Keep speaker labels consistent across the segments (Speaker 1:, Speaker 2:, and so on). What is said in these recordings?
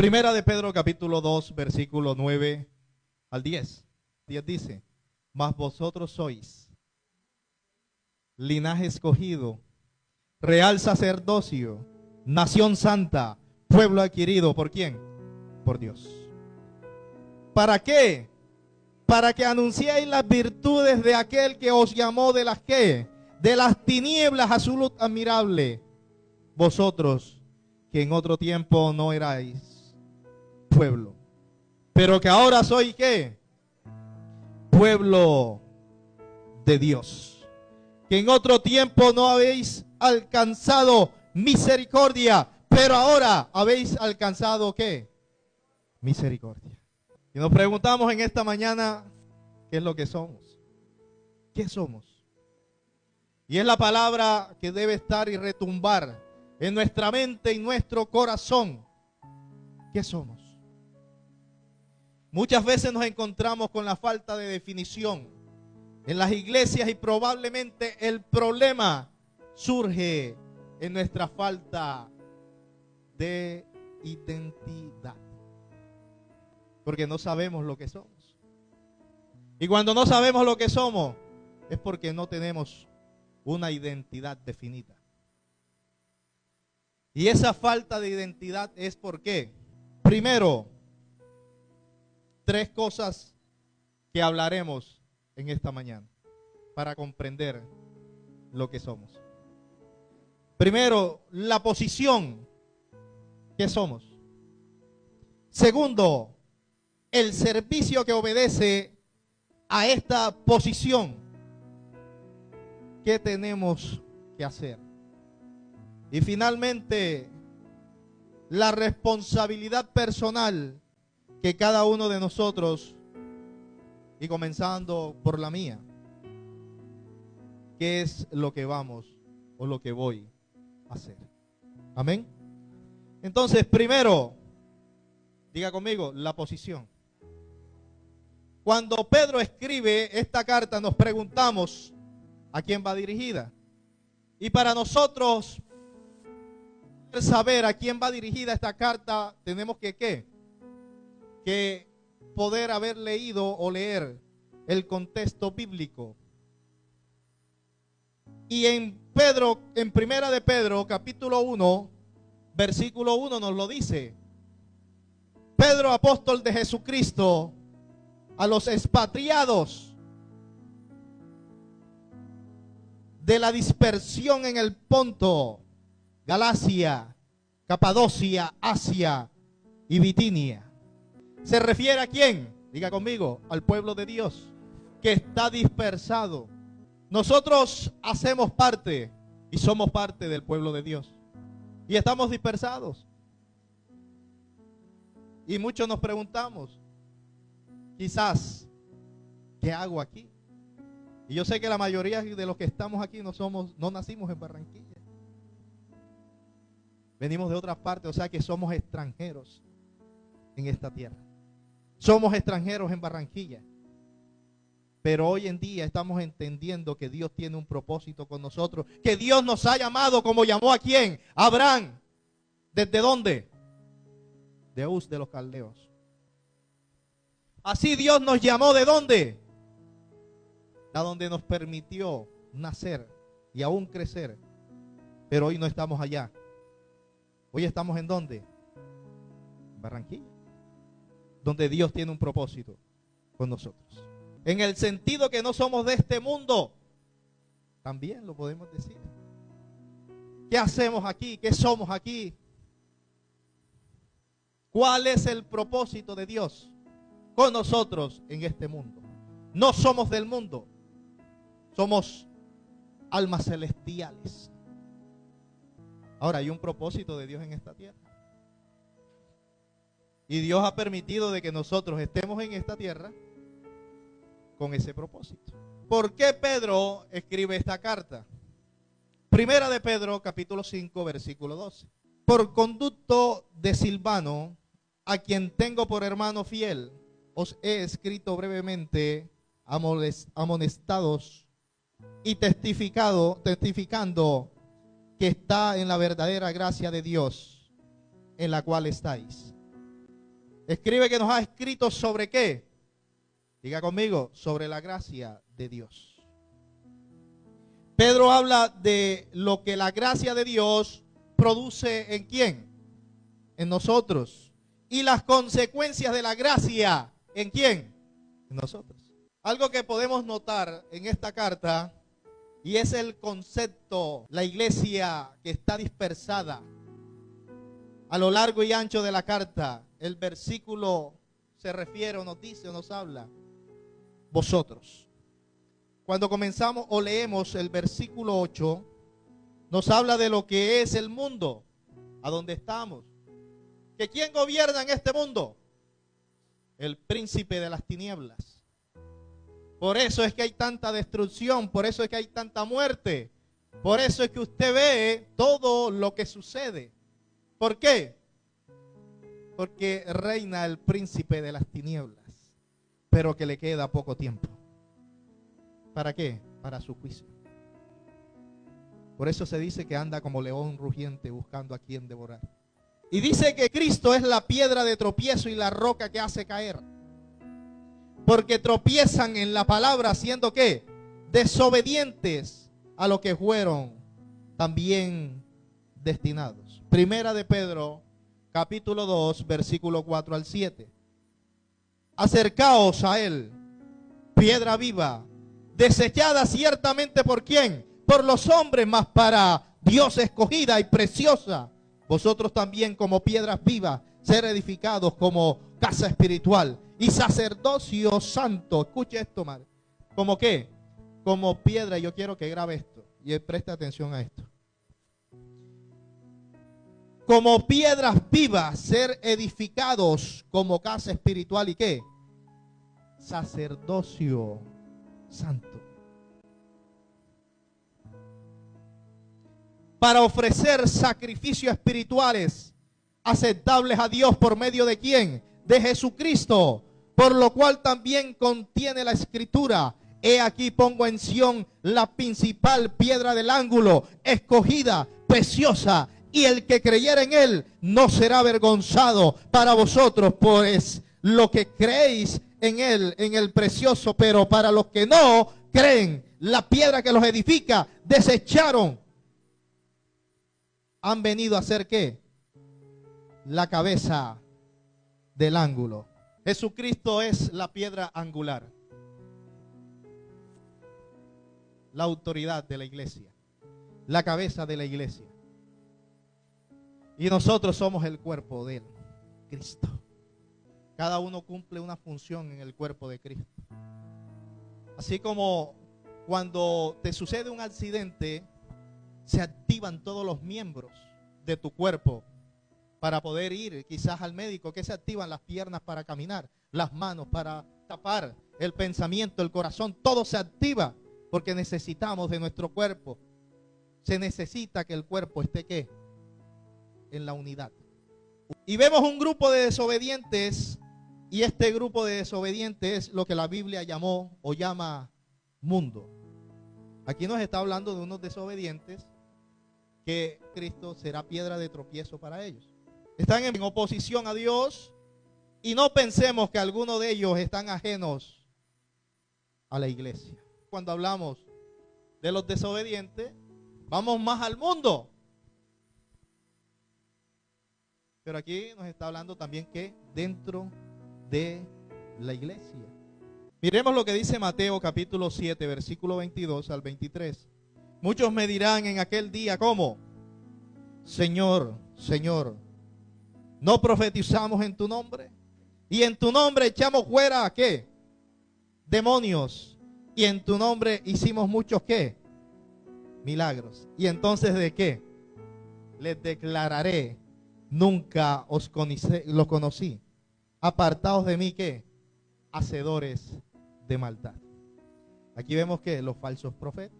Speaker 1: Primera de Pedro capítulo 2 versículo 9 al 10. 10 dice: mas vosotros sois linaje escogido, real sacerdocio, nación santa, pueblo adquirido. ¿Por quién? Por Dios. ¿Para qué? Para que anunciéis las virtudes de aquel que os llamó de las ¿qué? De las tinieblas a su luz admirable. Vosotros que en otro tiempo no erais pueblo, pero que ahora sois ¿qué? Pueblo de Dios. Que en otro tiempo no habéis alcanzado misericordia, pero ahora habéis alcanzado ¿qué? Misericordia. Y nos preguntamos en esta mañana, ¿qué es lo que somos? ¿Qué somos? Y es la palabra que debe estar y retumbar en nuestra mente y nuestro corazón. ¿Qué somos? Muchas veces nos encontramos con la falta de definición en las iglesias y probablemente el problema surge en nuestra falta de identidad. Porque no sabemos lo que somos. Y cuando no sabemos lo que somos, es porque no tenemos una identidad definida. Y esa falta de identidad es ¿por qué? Primero, tres cosas que hablaremos en esta mañana para comprender lo que somos. Primero, la posición que somos. Segundo, el servicio que obedece a esta posición. ¿Qué tenemos que hacer? Y finalmente, la responsabilidad personal que cada uno de nosotros, y comenzando por la mía, ¿qué es lo que vamos o lo que voy a hacer? Amén. Entonces, primero, diga conmigo, la posición. Cuando Pedro escribe esta carta, nos preguntamos a quién va dirigida. Y para nosotros saber a quién va dirigida esta carta, tenemos que ¿qué? Que poder haber leído o leer el contexto bíblico. Y en primera de Pedro, capítulo 1, versículo 1 nos lo dice. Pedro, apóstol de Jesucristo, a los expatriados de la dispersión en el Ponto, Galacia, Capadocia, Asia y Bitinia. ¿Se refiere a quién? Diga conmigo, al pueblo de Dios que está dispersado. Nosotros hacemos parte y somos parte del pueblo de Dios y estamos dispersados. Y muchos nos preguntamos, quizás, ¿qué hago aquí? Y yo sé que la mayoría de los que estamos aquí no nacimos en Barranquilla. Venimos de otras partes, o sea que somos extranjeros en esta tierra. Somos extranjeros en Barranquilla. Pero hoy en día estamos entendiendo que Dios tiene un propósito con nosotros. Que Dios nos ha llamado como llamó a quién? A Abraham. ¿Desde dónde? De Uz de los Caldeos. Así Dios nos llamó ¿de dónde? A donde nos permitió nacer y aún crecer. Pero hoy no estamos allá. Hoy estamos ¿en dónde? En Barranquilla. Donde Dios tiene un propósito con nosotros. En el sentido que no somos de este mundo, también lo podemos decir. ¿Qué hacemos aquí? ¿Qué somos aquí? ¿Cuál es el propósito de Dios con nosotros en este mundo? No somos del mundo, somos almas celestiales. Ahora hay un propósito de Dios en esta tierra. Y Dios ha permitido de que nosotros estemos en esta tierra con ese propósito. ¿Por qué Pedro escribe esta carta? Primera de Pedro, capítulo 5, versículo 12. Por conducto de Silvano, a quien tengo por hermano fiel, os he escrito brevemente, amonestados y testificando que está en la verdadera gracia de Dios, en la cual estáis. Escribe que nos ha escrito sobre qué. Diga conmigo, sobre la gracia de Dios. Pedro habla de lo que la gracia de Dios produce en quién, en nosotros. Y las consecuencias de la gracia, ¿en quién? En nosotros. Algo que podemos notar en esta carta, y es el concepto, la iglesia que está dispersada a lo largo y ancho de la carta. El versículo se refiere o nos dice o nos habla, vosotros. Cuando comenzamos o leemos el versículo 8, nos habla de lo que es el mundo, a donde estamos. ¿Que quién gobierna en este mundo? El príncipe de las tinieblas. Por eso es que hay tanta destrucción, por eso es que hay tanta muerte, por eso es que usted ve todo lo que sucede. ¿Por qué? Porque reina el príncipe de las tinieblas, pero que le queda poco tiempo. ¿Para qué? Para su juicio. Por eso se dice que anda como león rugiente buscando a quien devorar. Y dice que Cristo es la piedra de tropiezo y la roca que hace caer. Porque tropiezan en la palabra siendo ¿qué? Desobedientes a lo que fueron también destinados. Primera de Pedro, capítulo 2, versículo 4 al 7. Acercaos a él, piedra viva, desechada ciertamente por ¿quién? Por los hombres, mas para Dios escogida y preciosa. Vosotros también como piedras vivas, ser edificados como casa espiritual y sacerdocio santo. Escuche esto, madre. ¿Como qué? Como piedra. Yo quiero que grabe esto y preste atención a esto. Como piedras vivas, ser edificados como casa espiritual y ¿qué? Sacerdocio santo. Para ofrecer sacrificios espirituales aceptables a Dios por medio de ¿quién? De Jesucristo. Por lo cual también contiene la escritura: he aquí pongo en Sión la principal piedra del ángulo, escogida, preciosa, y el que creyera en él no será avergonzado. Para vosotros pues lo que creéis en él, en el precioso, pero para los que no creen, la piedra que los edifica, desecharon, han venido a ser ¿qué? La cabeza del ángulo. Jesucristo es la piedra angular, la autoridad de la iglesia, la cabeza de la iglesia. Y nosotros somos el cuerpo de él, Cristo. Cada uno cumple una función en el cuerpo de Cristo. Así como cuando te sucede un accidente, se activan todos los miembros de tu cuerpo para poder ir quizás al médico. Que se activan las piernas para caminar, las manos para tapar, el pensamiento, el corazón, todo se activa porque necesitamos de nuestro cuerpo. Se necesita que el cuerpo esté ¿qué? En la unidad. Y vemos un grupo de desobedientes, y este grupo de desobedientes es lo que la Biblia llamó o llama mundo. Aquí nos está hablando de unos desobedientes que Cristo será piedra de tropiezo para ellos. Están en oposición a Dios, y no pensemos que algunos de ellos están ajenos a la iglesia. Cuando hablamos de los desobedientes, vamos más al mundo. Pero aquí nos está hablando también que dentro de la iglesia. Miremos lo que dice Mateo capítulo 7, versículo 22 al 23. Muchos me dirán en aquel día, ¿cómo? Señor, Señor, ¿no profetizamos en tu nombre? Y en tu nombre echamos fuera, ¿qué? Demonios. Y en tu nombre hicimos muchos, ¿qué? Milagros. Y entonces, ¿de qué? Les declararé: nunca os los conocí. Apartados de mí, ¿qué? Hacedores de maldad. Aquí vemos que los falsos profetas,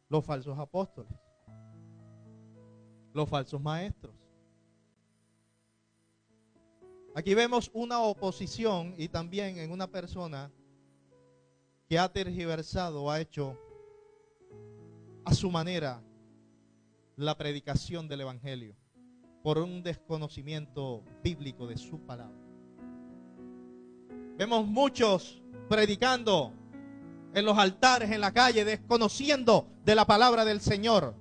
Speaker 1: los falsos apóstoles, los falsos maestros. Aquí vemos una oposición y también en una persona que ha tergiversado, ha hecho a su manera la predicación del evangelio. por un desconocimiento bíblico de su palabra. Vemos muchos predicando en los altares, en la calle, desconociendo de la palabra del Señor.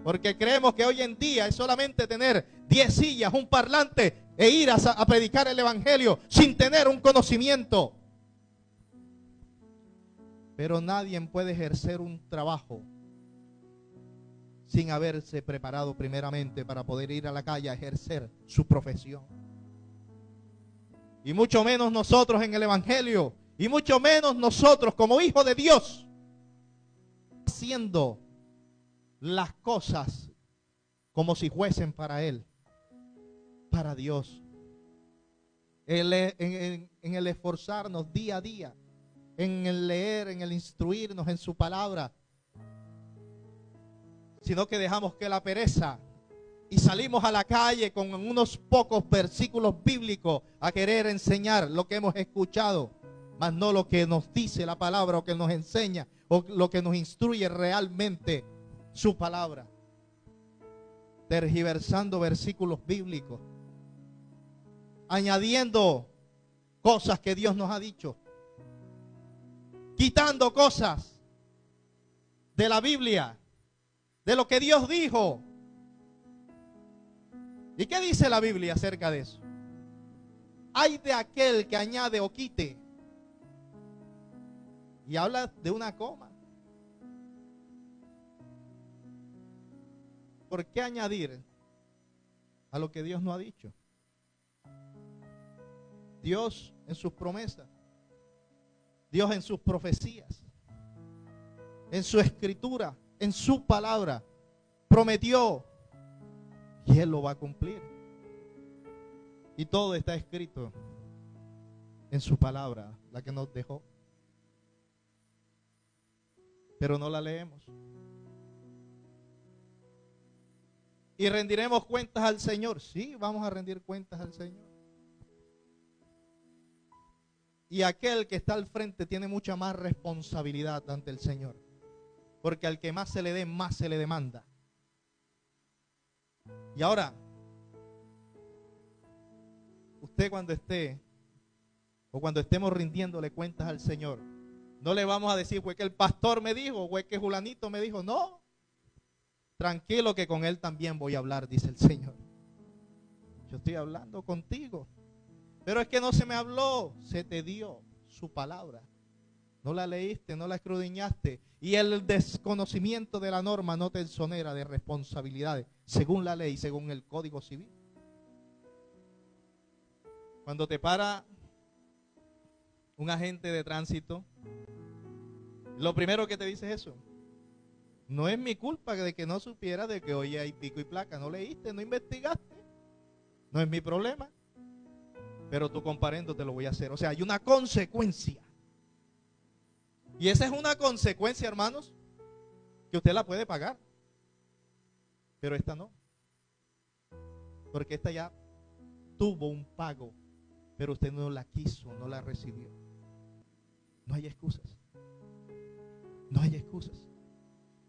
Speaker 1: Porque creemos que hoy en día es solamente tener 10 sillas, un parlante e ir a predicar el evangelio sin tener un conocimiento. Pero nadie puede ejercer un trabajo sin haberse preparado primeramente para poder ir a la calle a ejercer su profesión. Y mucho menos nosotros en el evangelio, y mucho menos nosotros como hijos de Dios, haciendo las cosas como si fuesen para Él, para Dios. En el esforzarnos día a día, en el leer, en el instruirnos en su palabra, sino que dejamos que la pereza y salimos a la calle con unos pocos versículos bíblicos a querer enseñar lo que hemos escuchado, mas no lo que nos dice la palabra o que nos enseña o lo que nos instruye realmente su palabra. Tergiversando versículos bíblicos, añadiendo cosas que Dios nos ha dicho, quitando cosas de la Biblia, de lo que Dios dijo. ¿Y qué dice la Biblia acerca de eso? Hay de aquel que añade o quite. Y habla de una coma. ¿Por qué añadir a lo que Dios no ha dicho? Dios en sus promesas, Dios en sus profecías, en su escritura, en su palabra, prometió y Él lo va a cumplir. Y todo está escrito en su palabra, la que nos dejó. Pero no la leemos. ¿Y rendiremos cuentas al Señor? Sí, vamos a rendir cuentas al Señor. Y aquel que está al frente tiene mucha más responsabilidad ante el Señor. Porque al que más se le dé, más se le demanda. Y ahora, usted cuando esté, o cuando estemos rindiéndole cuentas al Señor, no le vamos a decir, fue que el pastor me dijo, fue que Julanito me dijo. No, tranquilo que con él también voy a hablar, dice el Señor. Yo estoy hablando contigo. Pero es que no se me habló, se te dio su palabra. No la leíste, no la escudriñaste. Y el desconocimiento de la norma no te exonera de responsabilidades, según la ley, según el Código Civil. Cuando te para un agente de tránsito, lo primero que te dice es eso. No es mi culpa de que no supiera de que hoy hay pico y placa. No leíste, no investigaste. No es mi problema. Pero tu comparendo te lo voy a hacer. O sea, hay una consecuencia. Y esa es una consecuencia, hermanos, que usted la puede pagar. Pero esta no. Porque esta ya tuvo un pago, pero usted no la quiso, no la recibió. No hay excusas. No hay excusas.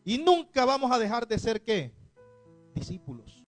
Speaker 1: Y nunca vamos a dejar de ser, ¿qué? Discípulos.